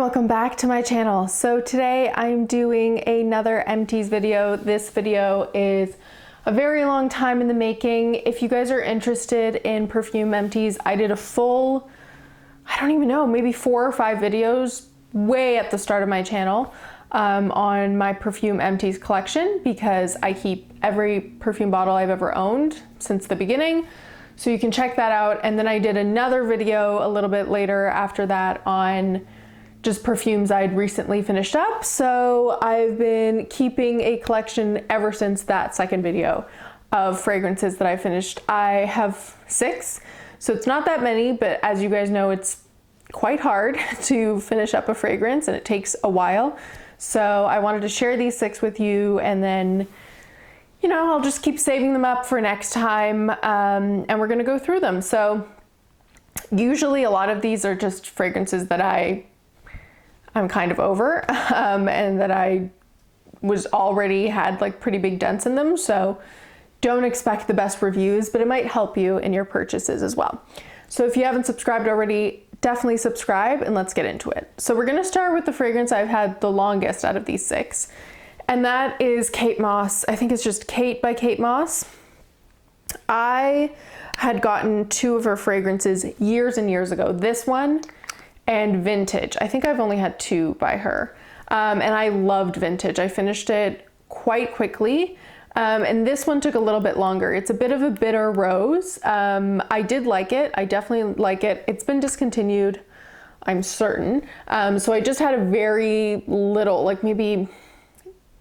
welcome back to my channel. So today I'm doing another empties video. This video is a very long time in the making. If you guys are interested in perfume empties, I did a full, I don't even know, maybe 4 or 5 videos way at the start of my channel on my perfume empties collection, because I keep every perfume bottle I've ever owned since the beginning. So you can check that out. And then I did another video a little bit later after that on just perfumes I'd recently finished up. So I've been keeping a collection ever since that second video of fragrances that I finished. I have 6, so it's not that many, but as you guys know, it's quite hard to finish up a fragrance and it takes a while. So I wanted to share these 6 with you, and then, you know, I'll just keep saving them up for next time, and we're gonna go through them. So usually a lot of these are just fragrances that I'm kind of over, and that I was already had like pretty big dents in them. So don't expect the best reviews, but it might help you in your purchases as well. So if you haven't subscribed already, definitely subscribe and let's get into it. So we're gonna start with the fragrance I've had the longest out of these 6, and that is Kate Moss. I think it's just Kate by Kate Moss. I had gotten 2 of her fragrances years and years ago. This one and Vintage. I think I've only had 2 by her. And I loved Vintage. I finished it quite quickly. And this one took a little bit longer. It's a bit of a bitter rose. I did like it. I definitely like it. It's been discontinued, I'm certain. So I just had a very little, like maybe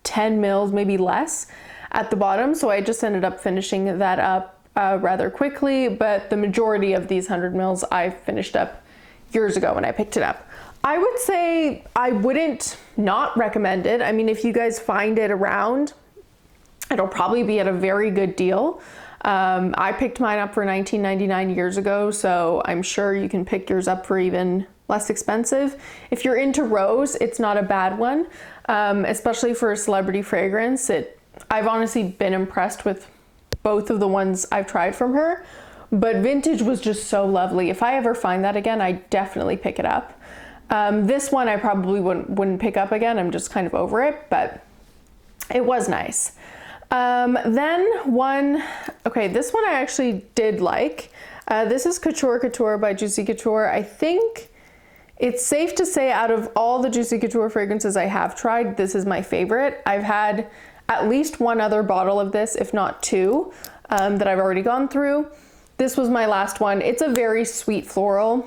10 mils, maybe less at the bottom. So I just ended up finishing that up rather quickly. But the majority of these 100 mils I finished up years ago when I picked it up. I would say I wouldn't not recommend it. I mean, if you guys find it around, it'll probably be at a very good deal. I picked mine up for $19.99 years ago, so I'm sure you can pick yours up for even less expensive. If you're into rose, it's not a bad one, especially for a celebrity fragrance. I've honestly been impressed with both of the ones I've tried from her. But Vintage was just so lovely. If I ever find that again, I definitely pick it up. This one I probably wouldn't pick up again. I'm just kind of over it, but it was nice. Then this one I actually did like. This is Couture by Juicy Couture. I think it's safe to say out of all the Juicy Couture fragrances I have tried, this is my favorite. I've had at least 1 other bottle of this, if not 2, that I've already gone through. This was my last one. It's a very sweet floral.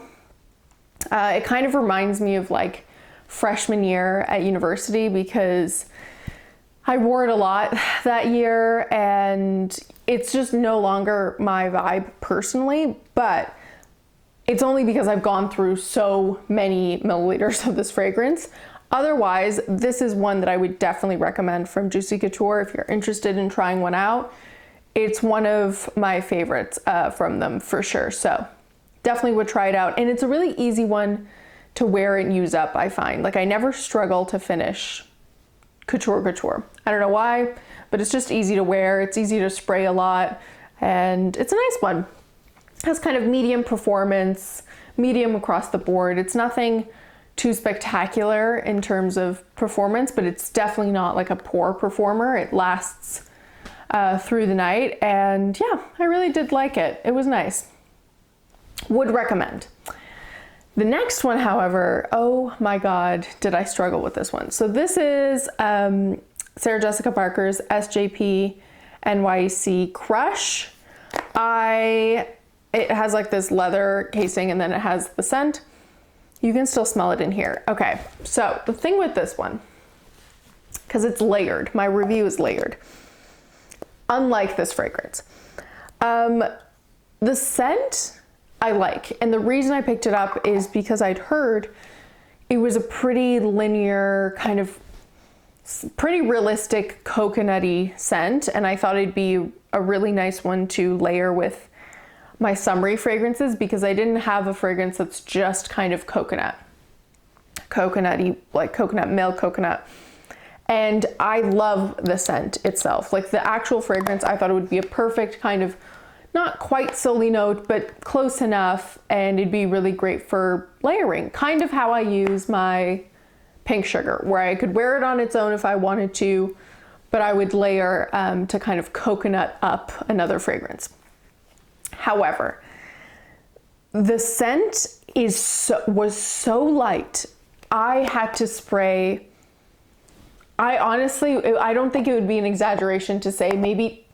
It kind of reminds me of like freshman year at university, because I wore it a lot that year, and it's just no longer my vibe personally, but it's only because I've gone through so many milliliters of this fragrance. Otherwise, this is one that I would definitely recommend from Juicy Couture if you're interested in trying one out. It's one of my favorites from them for sure. So definitely would try it out. And it's a really easy one to wear and use up, I find. Like, I never struggle to finish Couture. I don't know why, but it's just easy to wear. It's easy to spray a lot, and it's a nice one. It has kind of medium performance, medium across the board. It's nothing too spectacular in terms of performance, but it's definitely not like a poor performer. It lasts through the night, and yeah, I really did like it. It was nice. Would recommend. The next one, however, oh my God, did I struggle with this one. So this is Sarah Jessica Parker's SJP NYC Crush. It has like this leather casing, and then it has the scent. You can still smell it in here. Okay, so the thing with this one, because it's layered, my review is layered. Unlike this fragrance, the scent I like, and the reason I picked it up is because I'd heard it was a pretty linear, kind of pretty realistic coconutty scent, and I thought it'd be a really nice one to layer with my summery fragrances, because I didn't have a fragrance that's just kind of coconutty, like coconut milk, coconut. And I love the scent itself. Like the actual fragrance, I thought it would be a perfect kind of not quite silly note, but close enough, and it'd be really great for layering. Kind of how I use my pink sugar, where I could wear it on its own if I wanted to, but I would layer to kind of coconut up another fragrance. However, the scent was so light. I had to spray, I don't think it would be an exaggeration to say maybe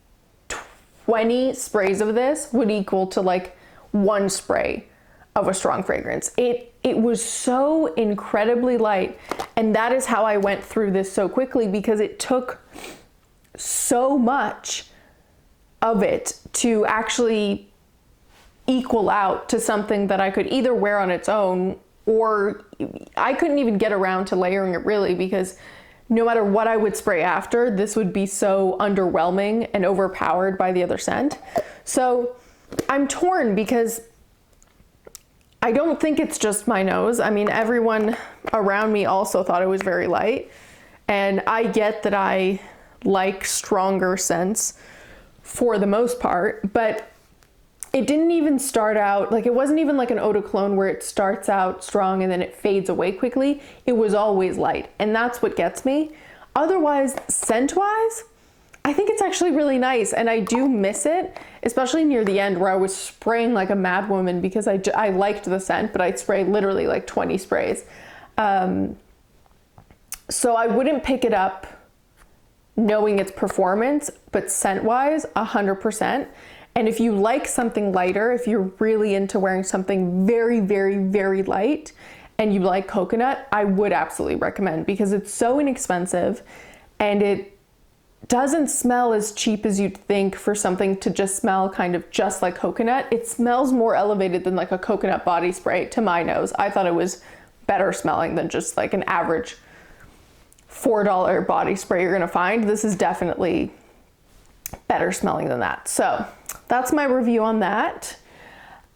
20 sprays of this would equal to like one spray of a strong fragrance. It was so incredibly light, and that is how I went through this so quickly, because it took so much of it to actually equal out to something that I could either wear on its own, or I couldn't even get around to layering it really, because no matter what I would spray after, this would be so underwhelming and overpowered by the other scent. So I'm torn, because I don't think it's just my nose. I mean, everyone around me also thought it was very light, and I get that I like stronger scents for the most part, but it didn't even start out, like it wasn't even like an eau de cologne where it starts out strong and then it fades away quickly. It was always light, and that's what gets me. Otherwise, scent-wise, I think it's actually really nice, and I do miss it, especially near the end where I was spraying like a madwoman because I liked the scent, but I'd spray literally like 20 sprays. So I wouldn't pick it up knowing its performance, but scent-wise, 100%. And if you like something lighter, if you're really into wearing something very, very, very light and you like coconut, I would absolutely recommend, because it's so inexpensive and it doesn't smell as cheap as you'd think for something to just smell kind of just like coconut. It smells more elevated than like a coconut body spray to my nose. I thought it was better smelling than just like an average $4 body spray you're gonna find. This is definitely better smelling than that. So that's my review on that.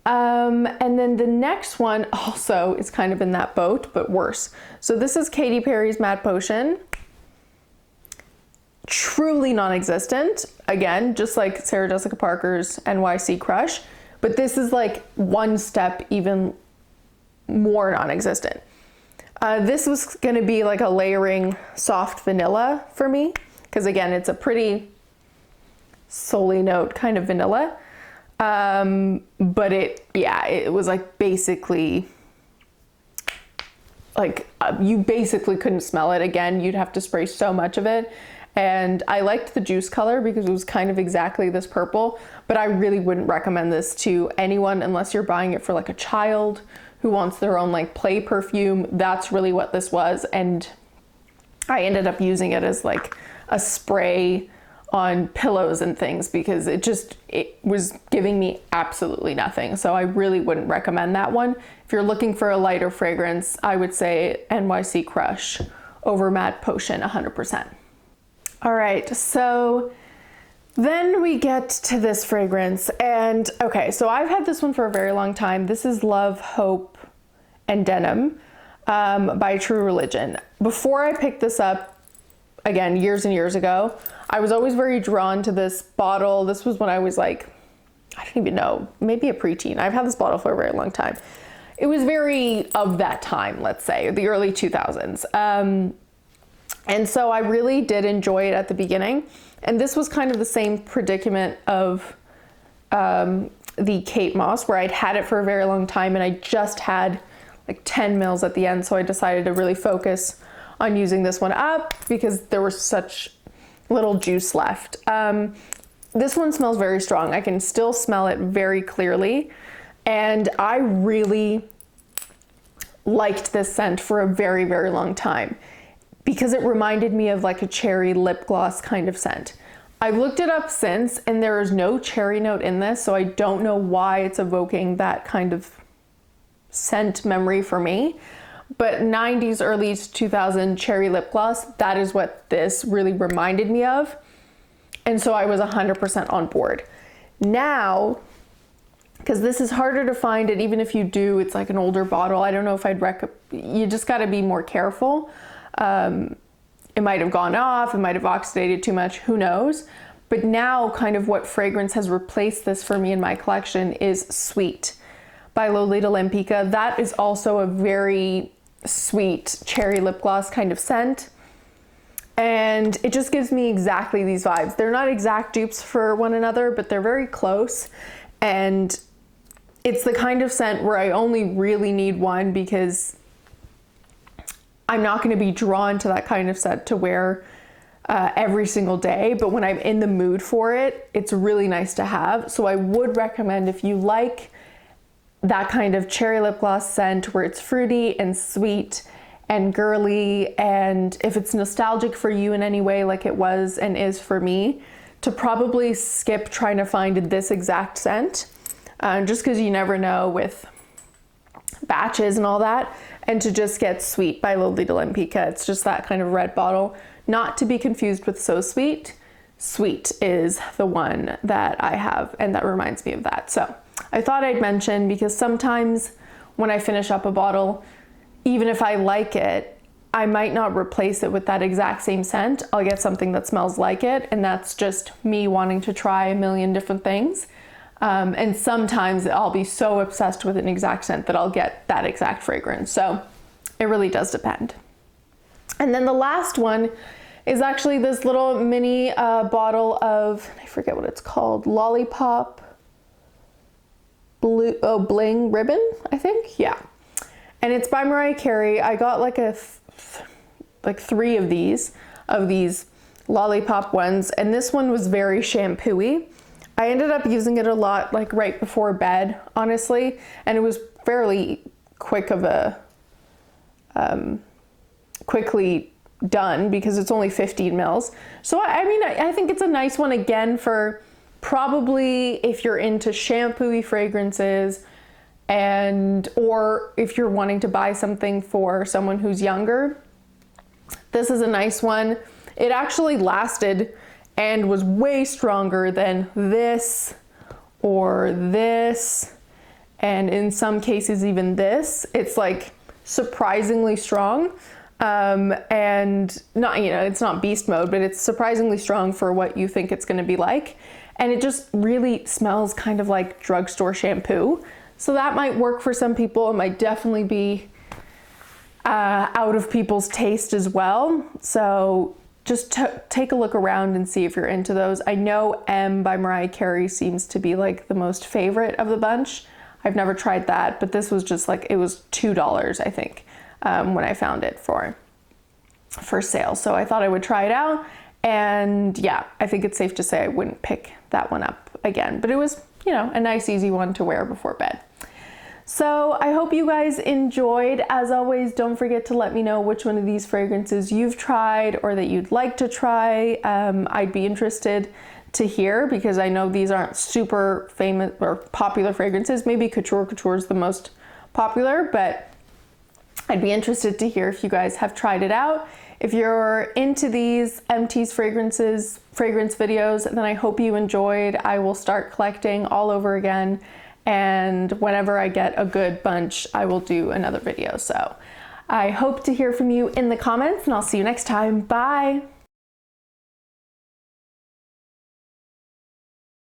And then the next one also is kind of in that boat, but worse. So this is Katy Perry's Matte Potion. Truly non-existent. Again, just like Sarah Jessica Parker's NYC Crush, but this is like one step even more non-existent. This was gonna be like a layering soft vanilla for me, because again, it's a pretty solely note kind of vanilla. But it was like basically like you basically couldn't smell it. Again, you'd have to spray so much of it. And I liked the juice color because it was kind of exactly this purple, but I really wouldn't recommend this to anyone unless you're buying it for like a child who wants their own like play perfume. That's really what this was. And I ended up using it as like a spray on pillows and things because it was giving me absolutely nothing. So I really wouldn't recommend that one. If you're looking for a lighter fragrance, I would say NYC Crush over Matte Potion 100%. All right, so then we get to this fragrance, and okay, so I've had this one for a very long time. This is Love, Hope, and Denim by True Religion. Before I picked this up, again, years and years ago, I was always very drawn to this bottle. This was when I was like, I don't even know, maybe a preteen. I've had this bottle for a very long time. It was very of that time, let's say, the early 2000s. And so I really did enjoy it at the beginning. And this was kind of the same predicament of the Kate Moss, where I'd had it for a very long time and I just had like 10 mils at the end. So I decided to really focus on using this one up because there was such little juice left. This one smells very strong. I can still smell it very clearly. And I really liked this scent for a very, very long time, because it reminded me of like a cherry lip gloss kind of scent. I've looked it up since and there is no cherry note in this, so I don't know why it's evoking that kind of scent memory for me. But 90s, early 2000 cherry lip gloss, that is what this really reminded me of. And so I was 100% on board. Now, because this is harder to find, and even if you do, it's like an older bottle. I don't know if I'd you just gotta be more careful. It might have gone off, it might have oxidated too much, who knows? But now kind of what fragrance has replaced this for me in my collection is Sweet by Lollipop. That is also a very sweet cherry lip gloss kind of scent. And it just gives me exactly these vibes. They're not exact dupes for one another, but they're very close. And it's the kind of scent where I only really need one because I'm not going to be drawn to that kind of scent to wear every single day. But when I'm in the mood for it, it's really nice to have. So I would recommend, if you like that kind of cherry lip gloss scent where it's fruity and sweet and girly, and if it's nostalgic for you in any way like it was and is for me, to probably skip trying to find this exact scent, just because you never know with batches and all that, and to just get Sweet by Lollipop. It's just that kind of red bottle, not to be confused with So Sweet. Sweet is the one that I have, and that reminds me of that. So I thought I'd mention, because sometimes when I finish up a bottle, even if I like it, I might not replace it with that exact same scent. I'll get something that smells like it, and that's just me wanting to try a million different things. And sometimes I'll be so obsessed with an exact scent that I'll get that exact fragrance. So it really does depend. And then the last one is actually this little mini bottle of, I forget what it's called, Lollipop Blue, oh, Bling Ribbon, I think, yeah. And it's by Mariah Carey. I got like like 3 of these Lollipop ones, and this one was very shampoo-y. I ended up using it a lot like right before bed, honestly, and it was fairly quick of a quickly done because it's only 15 mils. So I mean, I think it's a nice one again for probably if you're into shampoo-y fragrances, and or if you're wanting to buy something for someone who's younger. This is a nice one. It actually lasted and was way stronger than this or this, and in some cases even this. It's like surprisingly strong, and not, you know, it's not beast mode, but it's surprisingly strong for what you think it's going to be like. And it just really smells kind of like drugstore shampoo. So that might work for some people. It might definitely be out of people's taste as well. So just take a look around and see if you're into those. I know M by Mariah Carey seems to be like the most favorite of the bunch. I've never tried that, but this was just like, it was $2, I think, when I found it for sale. So I thought I would try it out. And yeah, I think it's safe to say I wouldn't pick that one up again, but it was, you know, a nice easy one to wear before bed. So I hope you guys enjoyed. As always, don't forget to let me know which one of these fragrances you've tried or that you'd like to try. I'd be interested to hear, because I know these aren't super famous or popular fragrances. Maybe Couture is the most popular, but I'd be interested to hear if you guys have tried it out. If you're into these EMPTIES fragrance videos, then I hope you enjoyed. I will start collecting all over again, and whenever I get a good bunch, I will do another video. So I hope to hear from you in the comments, and I'll see you next time. Bye.